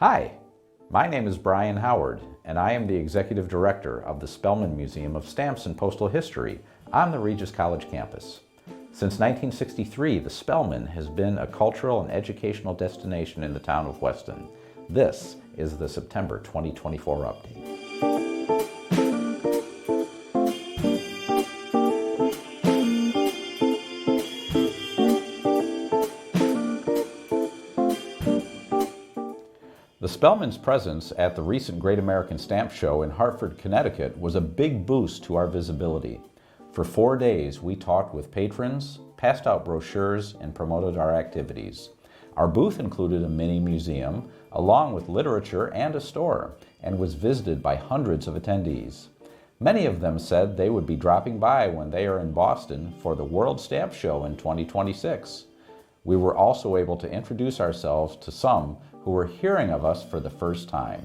Hi, my name is Brian Howard, and I am the Executive Director of the Spellman Museum of Stamps and Postal History on the Regis College campus. Since 1963, the Spellman has been a cultural and educational destination in the town of Weston. This is the September 2024 update. The Spellman's presence at the recent Great American Stamp Show in Hartford, Connecticut was a big boost to our visibility. For 4 days, we talked with patrons, passed out brochures, and promoted our activities. Our booth included a mini museum, along with literature and a store, and was visited by hundreds of attendees. Many of them said they would be dropping by when they are in Boston for the World Stamp Show in 2026. We were also able to introduce ourselves to some who were hearing of us for the first time.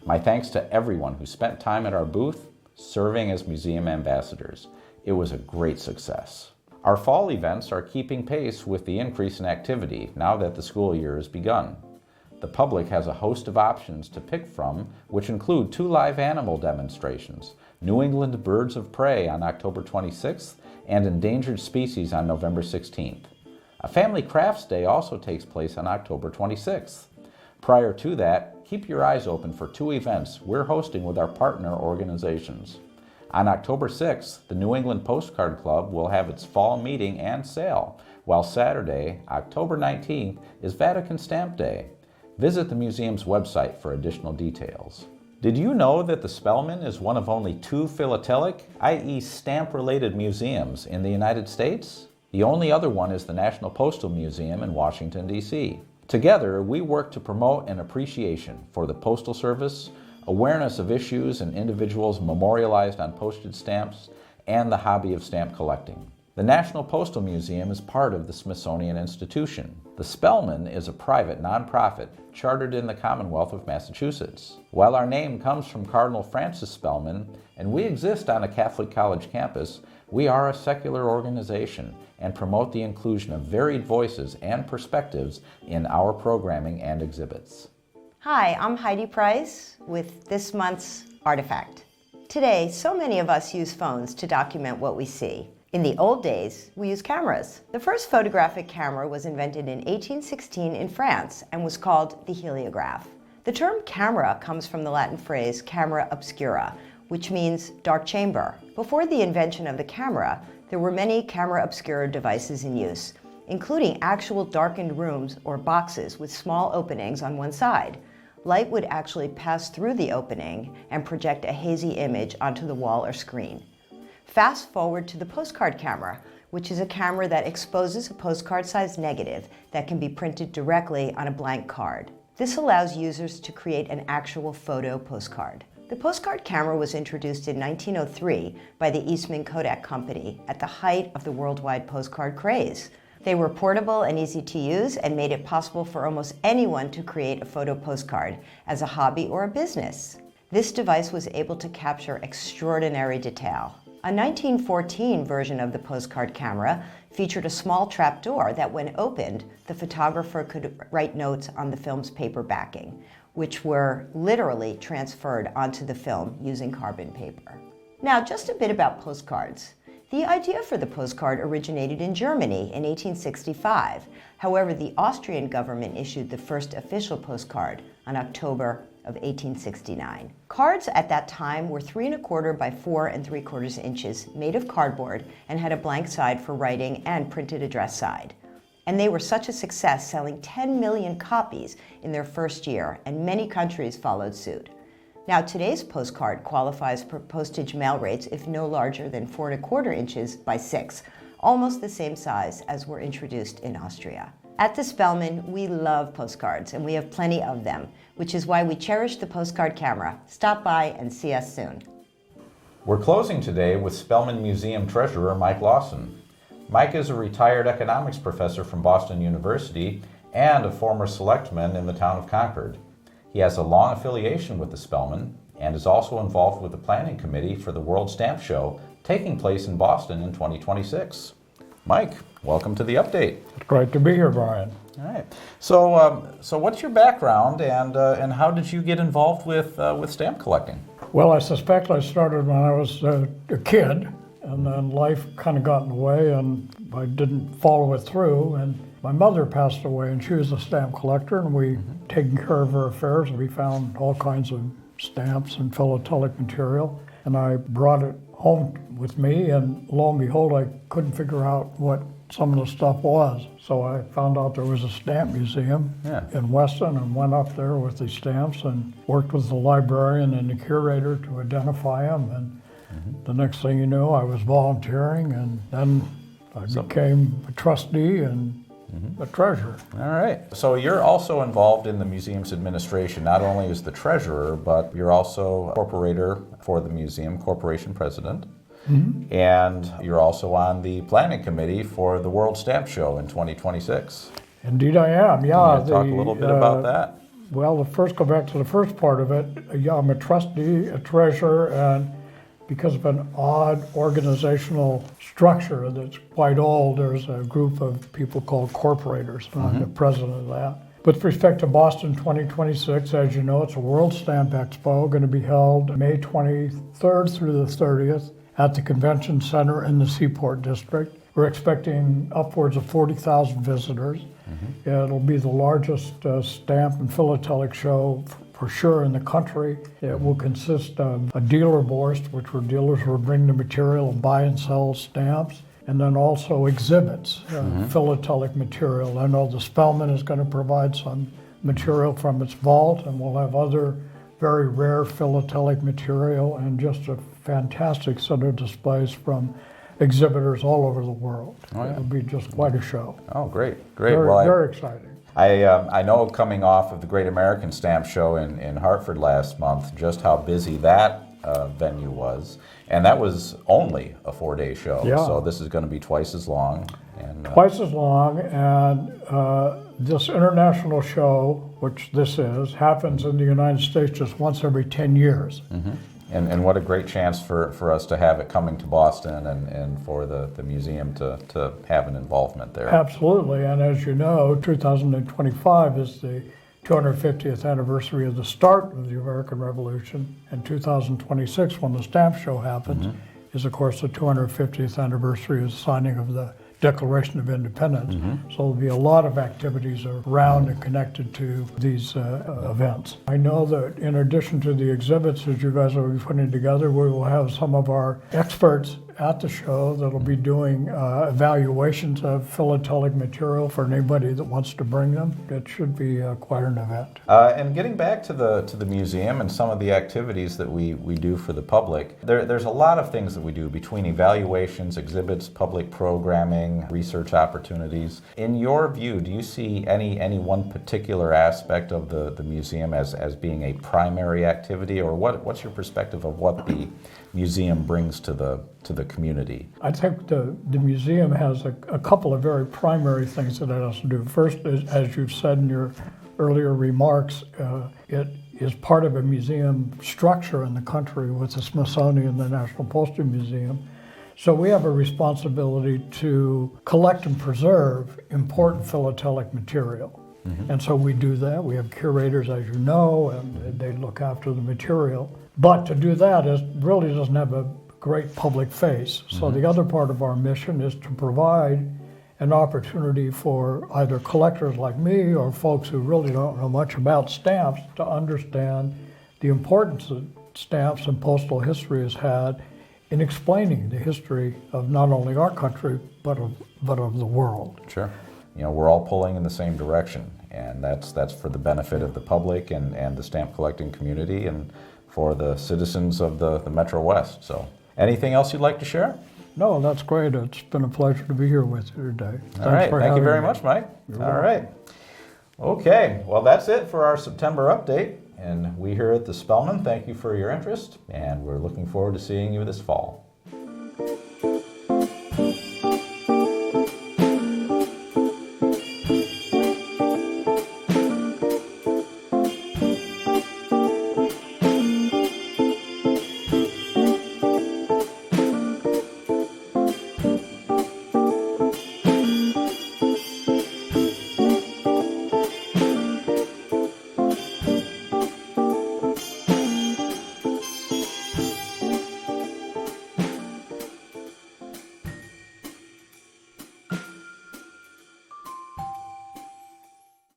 My thanks to everyone who spent time at our booth, serving as museum ambassadors. It was a great success. Our fall events are keeping pace with the increase in activity now that the school year has begun. The public has a host of options to pick from, which include 2 live animal demonstrations, New England Birds of Prey on October 26th and Endangered Species on November 16th. A Family Crafts Day also takes place on October 26th. Prior to that, keep your eyes open for 2 events we're hosting with our partner organizations. On October 6th, the New England Postcard Club will have its fall meeting and sale, while Saturday, October 19th, is Vatican Stamp Day. Visit the museum's website for additional details. Did you know that the Spellman is one of only 2 philatelic, i.e. stamp-related museums in the United States? The only other one is the National Postal Museum in Washington, D.C. Together, we work to promote an appreciation for the Postal Service, awareness of issues and individuals memorialized on postage stamps, and the hobby of stamp collecting. The National Postal Museum is part of the Smithsonian Institution. The Spellman is a private nonprofit chartered in the Commonwealth of Massachusetts. While our name comes from Cardinal Francis Spellman, and we exist on a Catholic college campus, we are a secular organization and promote the inclusion of varied voices and perspectives in our programming and exhibits. Hi, I'm Heidi Price with this month's Artifact. Today, so many of us use phones to document what we see. In the old days, we used cameras. The first photographic camera was invented in 1816 in France and was called the heliograph. The term camera comes from the Latin phrase camera obscura, which means dark chamber. Before the invention of the camera, there were many camera obscura devices in use, including actual darkened rooms or boxes with small openings on one side. Light would actually pass through the opening and project a hazy image onto the wall or screen. Fast forward to the postcard camera, which is a camera that exposes a postcard-sized negative that can be printed directly on a blank card. This allows users to create an actual photo postcard. The postcard camera was introduced in 1903 by the Eastman Kodak Company at the height of the worldwide postcard craze. They were portable and easy to use and made it possible for almost anyone to create a photo postcard as a hobby or a business. This device was able to capture extraordinary detail. A 1914 version of the postcard camera featured a small trapdoor that, when opened, the photographer could write notes on the film's paper backing, which were literally transferred onto the film using carbon paper. Now, just a bit about postcards. The idea for the postcard originated in Germany in 1865. However, the Austrian government issued the first official postcard on October of 1869. Cards at that time were 3 1/4 by 4 3/4 inches, made of cardboard, and had a blank side for writing and printed address side. And they were such a success, selling 10 million copies in their first year, and many countries followed suit. Now, today's postcard qualifies for postage mail rates if no larger than 4 1/4 inches by 6, almost the same size as were introduced in Austria. At the Spellman, we love postcards, and we have plenty of them, which is why we cherish the postcard camera. Stop by and see us soon. We're closing today with Spellman Museum Treasurer Mike Lawson. Mike is a retired economics professor from Boston University and a former selectman in the town of Concord. He has a long affiliation with the Spellman and is also involved with the planning committee for the World Stamp Show taking place in Boston in 2026. Mike, welcome to the update. It's great to be here, Brian. All right. So what's your background, and how did you get involved with stamp collecting? Well, I suspect I started when I was a kid, and then life kind of got in the way, and I didn't follow it through. And my mother passed away, and she was a stamp collector, and we taking care of her affairs, and we found all kinds of stamps and philatelic material, and I brought it home with me, and lo and behold, I couldn't figure out what some of the stuff was. So I found out there was a stamp museum in Weston, and went up there with the stamps and worked with the librarian and the curator to identify them. And the next thing you know, I was volunteering, and then I became a trustee and a treasurer. All right. So you're also involved in the museum's administration, not only as the treasurer, but you're also corporator for the museum, corporation president. And you're also on the planning committee for the World Stamp Show in 2026. Indeed I am, yeah. Can you talk a little bit about that? Well, go back to the first part of it. Yeah, I'm a trustee, a treasurer, and because of an odd organizational structure that's quite old, there's a group of people called corporators, and I'm the president of that. With respect to Boston 2026, as you know, it's a World Stamp Expo, going to be held May 23rd through the 30th at the Convention Center in the Seaport District. We're expecting upwards of 40,000 visitors. It'll be the largest stamp and philatelic show for sure in the country. It will consist of a dealer bourse, which where dealers will bring the material and buy and sell stamps, and then also exhibits, philatelic material. I know the Spellman is going to provide some material from its vault, and we'll have other very rare philatelic material, and just a fantastic set of displays from exhibitors all over the world. It'll be just quite a show. Oh, great. Very exciting. I know coming off of the Great American Stamp Show in Hartford last month, just how busy that venue was. And that was only a 4-day show. Yeah. So this is going to be twice as long. And, Twice as long, and this international show, which this is, happens in the United States just once every 10 years. And what a great chance for us to have it coming to Boston, and for the museum to have an involvement there. Absolutely, and as you know, 2025 is the 250th anniversary of the start of the American Revolution, and 2026, when the stamp show happens, is of course the 250th anniversary of the signing of the Declaration of Independence. So there'll be a lot of activities around and connected to these events. I know that in addition to the exhibits that you guys will be putting together, we will have some of our experts at the show that'll be doing evaluations of philatelic material for anybody that wants to bring them. It should be quite an event. And getting back to the museum and some of the activities that we do for the public, there's a lot of things that we do between evaluations, exhibits, public programming, research opportunities. In your view, do you see any one particular aspect of the museum as being a primary activity, or what's your perspective of what the museum brings to the community? I think the museum has a couple of very primary things that it has to do. First, is, as you've said in your earlier remarks, it is part of a museum structure in the country with the Smithsonian and the National Postal Museum. So we have a responsibility to collect and preserve important philatelic material. And so we do that. We have curators, as you know, and they look after the material. But to do that, it really doesn't have a great public face. So the other part of our mission is to provide an opportunity for either collectors like me or folks who really don't know much about stamps to understand the importance that stamps and postal history has had in explaining the history of not only our country, but of the world. Sure. You know, we're all pulling in the same direction, and that's for the benefit of the public and the stamp collecting community, and for the citizens of the Metro West. So, anything else you'd like to share? No, that's great. It's been a pleasure to be here with you today. All right. Thank you very much, Mike. All right. Okay. Well, that's it for our September update. And we here at the Spellman thank you for your interest, and we're looking forward to seeing you this fall.